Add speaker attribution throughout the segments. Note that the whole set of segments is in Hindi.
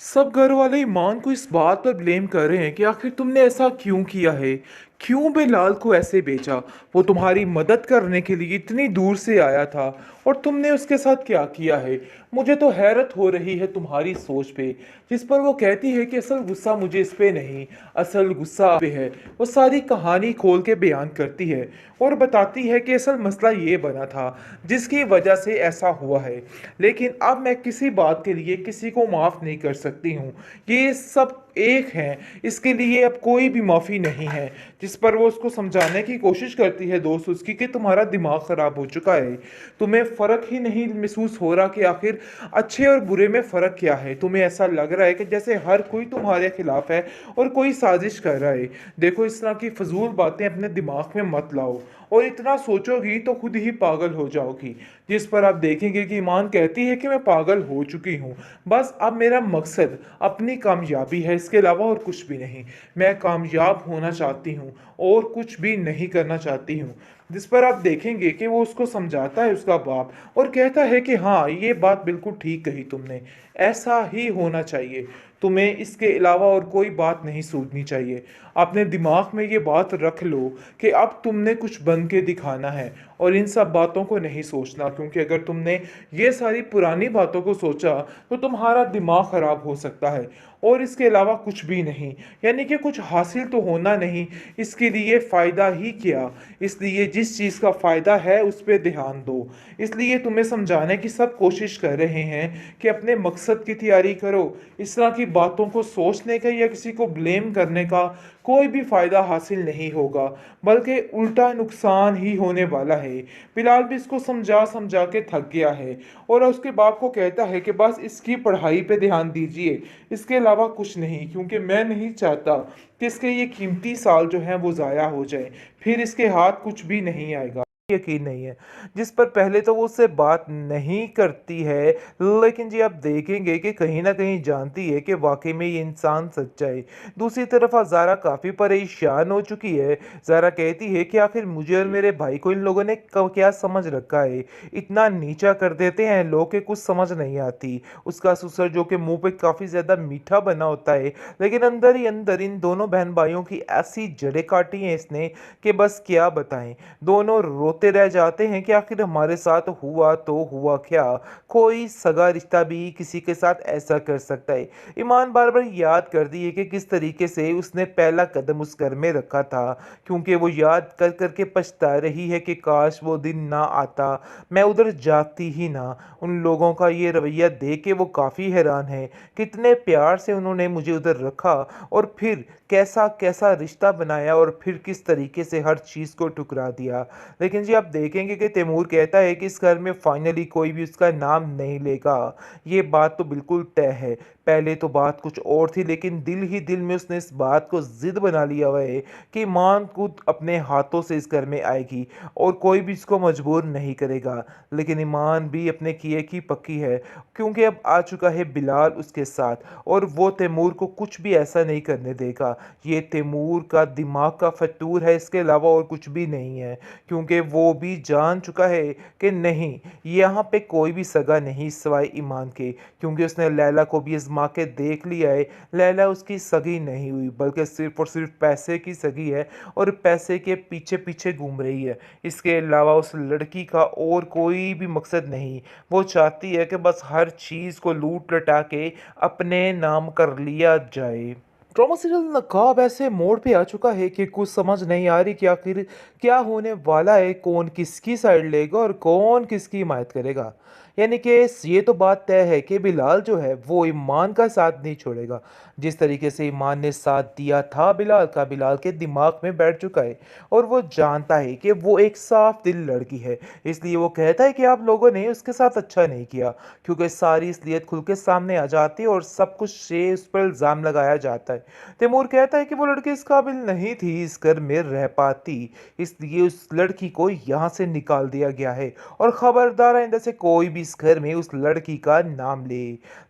Speaker 1: सब घर वाले ईमान को इस बात पर ब्लेम कर रहे हैं कि आखिर तुमने ऐसा क्यों किया है। क्यों बिलाल को ऐसे बेचा। वो तुम्हारी मदद करने के लिए इतनी दूर से आया था और तुमने उसके साथ क्या किया है। मुझे तो हैरत हो रही है तुम्हारी सोच पे, जिस पर वो कहती है कि असल गुस्सा मुझे इस पे नहीं, असल गुस्सा आप पे है। वो सारी कहानी खोल के बयान करती है और बताती है कि असल मसला ये बना था जिसकी वजह से ऐसा हुआ है। लेकिन अब मैं किसी बात के लिए किसी को माफ़ नहीं कर सकती हूँ। ये सब एक हैं, इसके लिए अब कोई भी माफ़ी नहीं है। जिस पर वो उसको समझाने की कोशिश करती है दोस्त उसकी कि तुम्हारा दिमाग ख़राब हो चुका है। तुम्हें फ़र्क ही नहीं महसूस हो रहा कि आखिर अच्छे और बुरे में फ़र्क क्या है। तुम्हें ऐसा लग रहा है कि जैसे हर कोई तुम्हारे खिलाफ है और कोई साजिश कर रहा है। देखो, इस तरह की फजूल बातें अपने दिमाग में मत लाओ, और इतना सोचोगी तो खुद ही पागल हो जाओगी। जिस पर आप देखेंगे कि ईमान कहती है कि मैं पागल हो चुकी हूँ। बस अब मेरा मकसद अपनी कामयाबी है, इसके अलावा और कुछ भी नहीं। मैं कामयाब होना चाहती हूँ और कुछ भी नहीं करना चाहती हूँ। जिस पर आप देखेंगे कि वो उसको समझाता है उसका बाप, और कहता है कि हाँ, ये बात बिल्कुल ठीक कही तुमने, ऐसा ही होना चाहिए। तुम्हें इसके अलावा और कोई बात नहीं सोचनी चाहिए। अपने दिमाग में ये बात रख लो कि अब तुमने कुछ बन के दिखाना है और इन सब बातों को नहीं सोचना, क्योंकि अगर तुमने ये सारी पुरानी बातों को सोचा तो तुम्हारा दिमाग ख़राब हो सकता है और इसके अलावा कुछ भी नहीं। यानी कि कुछ हासिल तो होना नहीं, इसके लिए फ़ायदा ही क्या। इसलिए जिस चीज़ का फ़ायदा है उस पर ध्यान दो। इसलिए तुम्हें समझाने की सब कोशिश कर रहे हैं कि अपने मकसद की तैयारी करो। इस तरह की बातों को सोचने का या किसी को ब्लेम करने का कोई भी फ़ायदा हासिल नहीं होगा, बल्कि उल्टा नुकसान ही होने वाला है। बिलाल भी इसको समझा समझा के थक गया है और उसके बाप को कहता है कि बस इसकी पढ़ाई पे ध्यान दीजिए, इसके अलावा कुछ नहीं, क्योंकि मैं नहीं चाहता कि इसके ये कीमती साल जो हैं वो ज़ाया हो जाए, फिर इसके हाथ कुछ भी नहीं आएगा। यकीन नहीं है। जिस पर पहले तो वो उससे बात नहीं करती है, लेकिन जी आप देखेंगे कि कहीं ना कहीं जानती है कि वाकई में ये इंसान सच्चा है। दूसरी तरफ ज़ारा काफ़ी परेशान हो चुकी है। ज़ारा कहती है कि आखिर मुझे और मेरे भाई को इन लोगों ने क्या समझ रखा है। इतना नीचा कर देते हैं लोग कि कुछ समझ नहीं आती। उसका ससुर जो कि मुंह पे काफ़ी ज़्यादा मीठा बना होता है, लेकिन अंदर ही अंदर इन दोनों बहन भाइयों की ऐसी जड़ें काटी हैं इसने कि बस क्या बताएं। दोनों रोते रह जाते हैं कि आखिर हमारे साथ हुआ तो हुआ क्या। कोई सगा रिश्ता भी किसी के साथ ऐसा कर सकता है। ईमान बार बार याद कर दी है कि किस तरीके से उसने पहला कदम उस घर में रखा था, क्योंकि वो याद कर करके पछता रही है कि काश वो दिन ना आता, मैं उधर जाती ही ना। उन लोगों का ये रवैया देख के वो काफ़ी हैरान है। कितने प्यार से उन्होंने मुझे उधर रखा और फिर कैसा कैसा रिश्ता बनाया और फिर किस तरीके से हर चीज़ को ठुकरा दिया। लेकिन जी आप देखेंगे कि तैमूर कहता है कि इस घर में फाइनली कोई भी उसका नाम नहीं लेगा। ये बात तो बिल्कुल तय है। पहले तो बात कुछ और थी, लेकिन दिल ही दिल में उसने इस बात को जिद बना लिया हुआ है कि ईमान खुद अपने हाथों से इस घर में आएगी और कोई भी इसको मजबूर नहीं करेगा। लेकिन ईमान भी अपने किए की पक्की है, क्योंकि अब आ चुका है बिलाल उसके साथ और वो तैमूर को कुछ भी ऐसा नहीं करने देगा। ये तैमूर का दिमाग का फतूर है, इसके अलावा और कुछ भी नहीं है। क्योंकि वो भी जान चुका है कि नहीं, यहाँ पे कोई भी सगा नहीं सिवाय ईमान के, क्योंकि उसने लैला को भी आजमा के देख लिया है। लैला उसकी सगी नहीं हुई, बल्कि सिर्फ और सिर्फ पैसे की सगी है और पैसे के पीछे पीछे घूम रही है। इसके अलावा उस लड़की का और कोई भी मकसद नहीं। वो चाहती है कि बस हर चीज़ को लूट लटा के अपने नाम कर लिया जाए। ड्रामा सीरियल नकाब ऐसे मोड़ पे आ चुका है कि कुछ समझ नहीं आ रही कि आखिर क्या होने वाला है, कौन किसकी साइड लेगा और कौन किसकी हिमायत करेगा। यानी कि ये तो बात तय है कि बिलाल जो है वो ईमान का साथ नहीं छोड़ेगा। जिस तरीके से ईमान ने साथ दिया था बिलाल का, बिलाल के दिमाग में बैठ चुका है और वो जानता है कि वो एक साफ दिल लड़की है। इसलिए वो कहता है कि आप लोगों ने उसके साथ अच्छा नहीं किया, क्योंकि सारी असलियत खुल के सामने आ जाती है और सब कुछ से उस पर इल्ज़ाम लगाया जाता है। तैमूर कहता है कि वो लड़की इस काबिल नहीं थी इस घर में रह पाती, इसलिए उस लड़की को यहाँ से निकाल दिया गया है और खबरदार आइंदा से कोई भी इस घर में उस लड़की का नाम ले।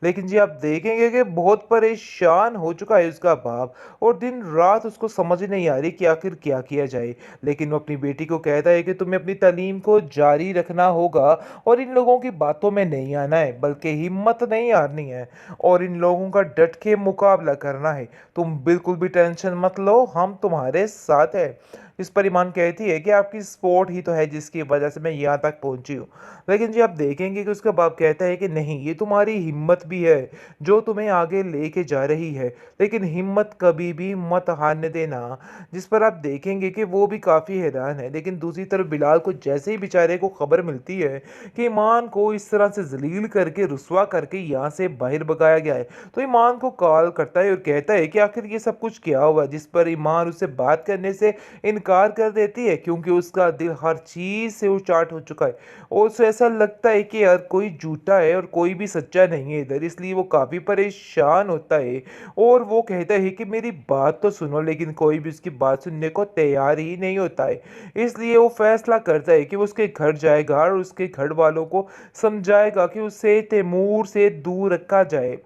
Speaker 1: लेकिन जी आप देखेंगे कि बहुत परेशान हो चुका है उसका बाप, और दिन रात उसको समझ नहीं आ रही कि आखिर क्या किया जाए। लेकिन वो अपनी बेटी को कहता है कि तुम्हें अपनी तालीम को जारी रखना होगा और इन लोगों की बातों में नहीं आना है, बल्कि हिम्मत नहीं हारनी है और इन लोगों का डट के मुकाबला करना है। तुम बिल्कुल भी टेंशन मत लो, हम तुम्हारे साथ है। इस पर ईमान कहती है कि आपकी सपोर्ट ही तो है जिसकी वजह से मैं यहाँ तक पहुँची हूँ। लेकिन जी आप देखेंगे कि उसका बाप कहता है कि नहीं, ये तुम्हारी हिम्मत भी है जो तुम्हें आगे लेके जा रही है, लेकिन हिम्मत कभी भी मत हारने देना। जिस पर आप देखेंगे कि वो भी काफ़ी हैरान है। लेकिन दूसरी तरफ बिलाल को जैसे ही बेचारे को खबर मिलती है कि ईमान को इस तरह से जलील करके रुसवा करके यहाँ से बाहर भगाया गया है, तो ईमान को कॉल करता है और कहता है कि आखिर ये सब कुछ क्या हुआ। जिस पर ईमान उससे बात करने से इनकार कर देती है, क्योंकि उसका दिल हर चीज़ से उचाट हो चुका है और उसे ऐसा लगता है कि यार कोई झूठा है और कोई भी सच्चा नहीं है इधर। इसलिए वो काफ़ी परेशान होता है और वो कहता है कि मेरी बात तो सुनो, लेकिन कोई भी उसकी बात सुनने को तैयार ही नहीं होता है। इसलिए वो फैसला करता है कि वो उसके घर जाएगा और उसके घर वालों को समझाएगा कि उसे तैमूर से दूर रखा जाए।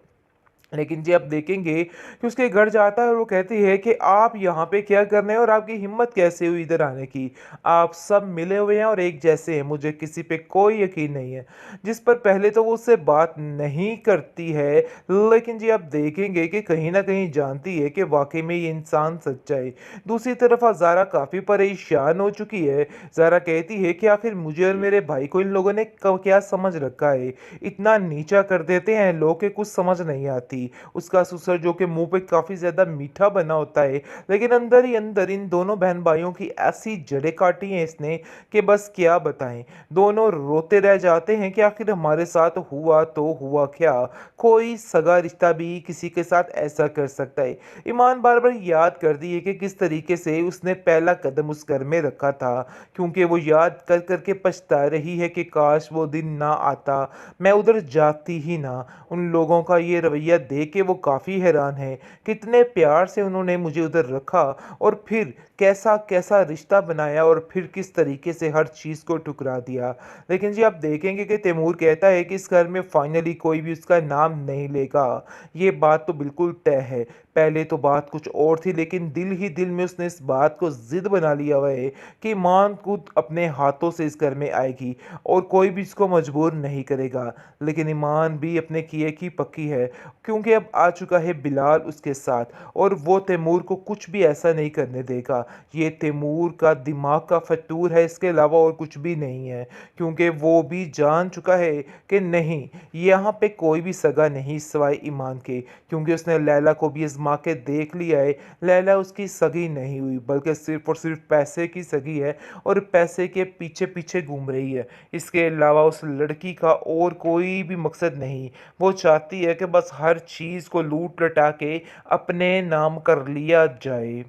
Speaker 1: लेकिन जी आप देखेंगे कि उसके घर जाता है और वो कहती है कि आप यहाँ पे क्या कर रहे हैं और आपकी हिम्मत कैसे हुई इधर आने की। आप सब मिले हुए हैं और एक जैसे हैं, मुझे किसी पे कोई यकीन नहीं है। जिस पर पहले तो वो उससे बात नहीं करती है, लेकिन जी आप देखेंगे कि कहीं ना कहीं जानती है कि वाकई में ये इंसान सच्चा है। दूसरी तरफ ज़ारा काफ़ी परेशान हो चुकी है। ज़ारा कहती है कि आखिर मुझे और मेरे भाई को इन लोगों ने क्या समझ रखा है, इतना नीचा कर देते हैं लोग के कुछ समझ नहीं आती। उसका ससुर जो कि मुंह पे काफी ज्यादा मीठा बना होता है, लेकिन अंदर ही अंदर इन दोनों बहन भाइयों की ऐसी जड़ें काटी हैं इसने कि बस क्या बताएं। दोनों रोते रह जाते हैं कि आखिर हमारे साथ हुआ तो हुआ क्या, कोई सगा रिश्ता भी किसी के साथ ऐसा कर सकता है। ईमान बार बार याद कर दी है कि किस तरीके से उसने पहला कदम उस घर में रखा था, क्योंकि वो याद कर करके पछता रही है कि काश वो दिन ना आता, मैं उधर जाती ही ना। उन लोगों का ये रवैया देख के वो काफ़ी हैरान है, कितने प्यार से उन्होंने मुझे उधर रखा और फिर कैसा कैसा रिश्ता बनाया और फिर किस तरीके से हर चीज़ को ठुकरा दिया। लेकिन जी आप देखेंगे कि तैमूर कहता है कि इस घर में फाइनली कोई भी उसका नाम नहीं लेगा। ये बात तो बिल्कुल तय है। पहले तो बात कुछ और थी, लेकिन दिल ही दिल में उसने इस बात को जिद बना लिया हुआ है कि ईमान खुद अपने हाथों से इस घर में आएगी और कोई भी इसको मजबूर नहीं करेगा। लेकिन ईमान भी अपने किए की पक्की है, क्योंकि अब आ चुका है बिलाल उसके साथ और वो तैमूर को कुछ भी ऐसा नहीं करने देगा। ये तैमूर का दिमाग का फतूर है, इसके अलावा और कुछ भी नहीं है, क्योंकि वो भी जान चुका है कि नहीं, यहाँ पे कोई भी सगा नहीं सिवाय ईमान के, क्योंकि उसने लैला को भी आजमा के देख लिया है। लैला उसकी सगी नहीं हुई, बल्कि सिर्फ और सिर्फ पैसे की सगी है और पैसे के पीछे पीछे घूम रही है। इसके अलावा उस लड़की का और कोई भी मकसद नहीं। वो चाहती है कि बस हर चीज़ को लूट लटा के अपने नाम कर लिया जाए।